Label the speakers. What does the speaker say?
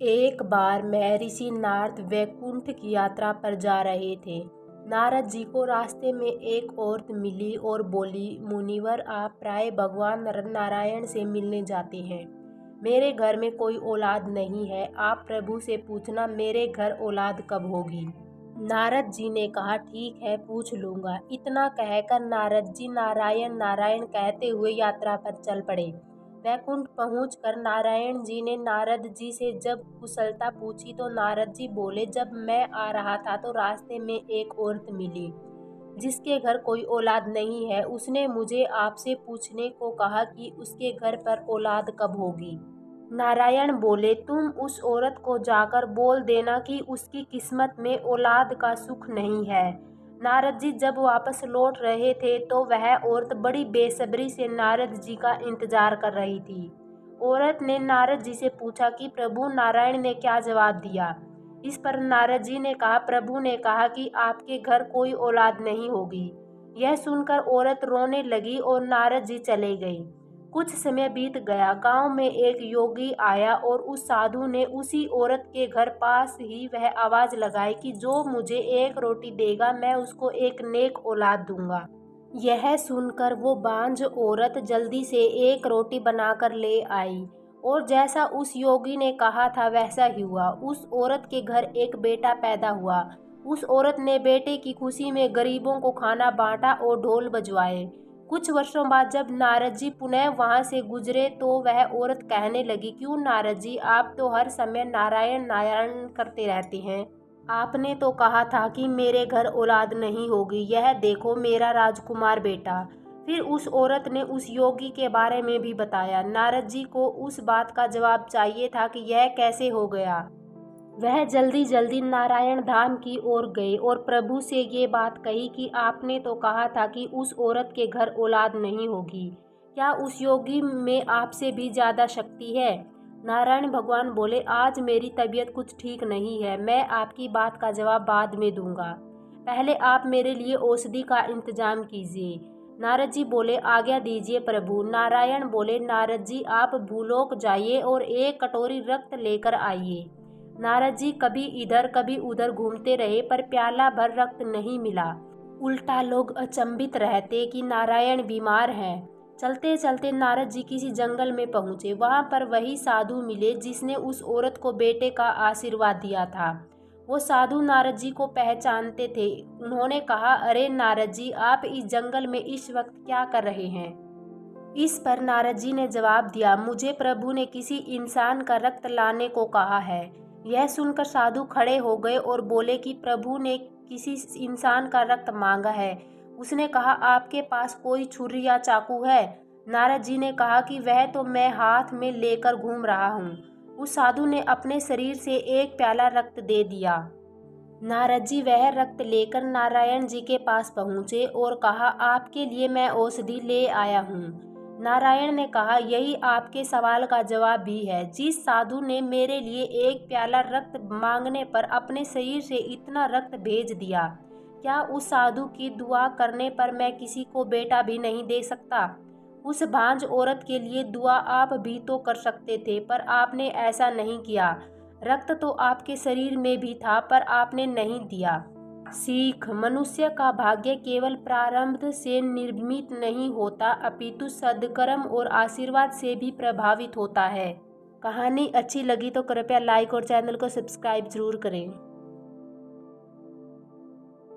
Speaker 1: एक बार महर्षि नारद वैकुंठ की यात्रा पर जा रहे थे। नारद जी को रास्ते में एक औरत मिली और बोली, मुनिवर, आप प्राय भगवान नर नारायण से मिलने जाते हैं। मेरे घर में कोई औलाद नहीं है, आप प्रभु से पूछना मेरे घर औलाद कब होगी। नारद जी ने कहा, ठीक है, पूछ लूंगा। इतना कहकर नारद जी नारायण नारायण कहते हुए यात्रा पर चल पड़े। वैकुंठ पहुंचकर नारायण जी ने नारद जी से जब कुशलता पूछी तो नारद जी बोले, जब मैं आ रहा था तो रास्ते में एक औरत मिली जिसके घर कोई औलाद नहीं है। उसने मुझे आपसे पूछने को कहा कि उसके घर पर औलाद कब होगी। नारायण बोले, तुम उस औरत को जाकर बोल देना कि उसकी किस्मत में औलाद का सुख नहीं है। नारद जी जब वापस लौट रहे थे तो वह औरत बड़ी बेसब्री से नारद जी का इंतजार कर रही थी। औरत ने नारद जी से पूछा कि प्रभु नारायण ने क्या जवाब दिया। इस पर नारद जी ने कहा, प्रभु ने कहा कि आपके घर कोई औलाद नहीं होगी। यह सुनकर औरत रोने लगी और नारद जी चले गए। कुछ समय बीत गया। गांव में एक योगी आया और उस साधु ने उसी औरत के घर पास ही वह आवाज लगाई कि जो मुझे एक रोटी देगा मैं उसको एक नेक औलाद दूंगा। यह सुनकर वो बांझ औरत जल्दी से एक रोटी बनाकर ले आई और जैसा उस योगी ने कहा था वैसा ही हुआ। उस औरत के घर एक बेटा पैदा हुआ। उस औरत ने बेटे की खुशी में गरीबों को खाना बांटा और ढोल बजवाए। कुछ वर्षों बाद जब नारद जी पुनः वहां से गुजरे तो वह औरत कहने लगी, क्यों नारद जी, आप तो हर समय नारायण नारायण करते रहते हैं। आपने तो कहा था कि मेरे घर औलाद नहीं होगी, यह देखो मेरा राजकुमार बेटा। फिर उस औरत ने उस योगी के बारे में भी बताया। नारद जी को उस बात का जवाब चाहिए था कि यह कैसे हो गया। वह जल्दी जल्दी नारायण धाम की ओर गए और प्रभु से ये बात कही कि आपने तो कहा था कि उस औरत के घर औलाद नहीं होगी। क्या उस योगी में आपसे भी ज़्यादा शक्ति है। नारायण भगवान बोले, आज मेरी तबीयत कुछ ठीक नहीं है, मैं आपकी बात का जवाब बाद में दूंगा। पहले आप मेरे लिए औषधि का इंतजाम कीजिए। नारद जी बोले, आज्ञा दीजिए प्रभु। नारायण बोले, नारद जी आप भूलोक जाइए और एक कटोरी रक्त लेकर आइए। नारद जी कभी इधर कभी उधर घूमते रहे पर प्याला भर रक्त नहीं मिला। उल्टा लोग अचंभित रहते कि नारायण बीमार हैं। चलते चलते नारद जी किसी जंगल में पहुंचे। वहां पर वही साधु मिले जिसने उस औरत को बेटे का आशीर्वाद दिया था। वो साधु नारद जी को पहचानते थे। उन्होंने कहा, अरे नारद जी, आप इस जंगल में इस वक्त क्या कर रहे हैं। इस पर नारद जी ने जवाब दिया, मुझे प्रभु ने किसी इंसान का रक्त लाने को कहा है। यह सुनकर साधु खड़े हो गए और बोले कि प्रभु ने किसी इंसान का रक्त मांगा है। उसने कहा, आपके पास कोई छुरी या चाकू है। नारद जी ने कहा कि वह तो मैं हाथ में लेकर घूम रहा हूँ। उस साधु ने अपने शरीर से एक प्याला रक्त दे दिया। नारद जी वह रक्त लेकर नारायण जी के पास पहुँचे और कहा, आपके लिए मैं औषधि ले आया हूँ। नारायण ने कहा, यही आपके सवाल का जवाब भी है। जिस साधु ने मेरे लिए एक प्याला रक्त मांगने पर अपने शरीर से इतना रक्त भेज दिया, क्या उस साधु की दुआ करने पर मैं किसी को बेटा भी नहीं दे सकता। उस बांझ औरत के लिए दुआ आप भी तो कर सकते थे, पर आपने ऐसा नहीं किया। रक्त तो आपके शरीर में भी था पर आपने नहीं दिया। सीख, मनुष्य का भाग्य केवल प्रारब्ध से निर्मित नहीं होता अपितु सद्कर्म और आशीर्वाद से भी प्रभावित होता है। कहानी अच्छी लगी तो कृपया लाइक और चैनल को सब्सक्राइब जरूर करें।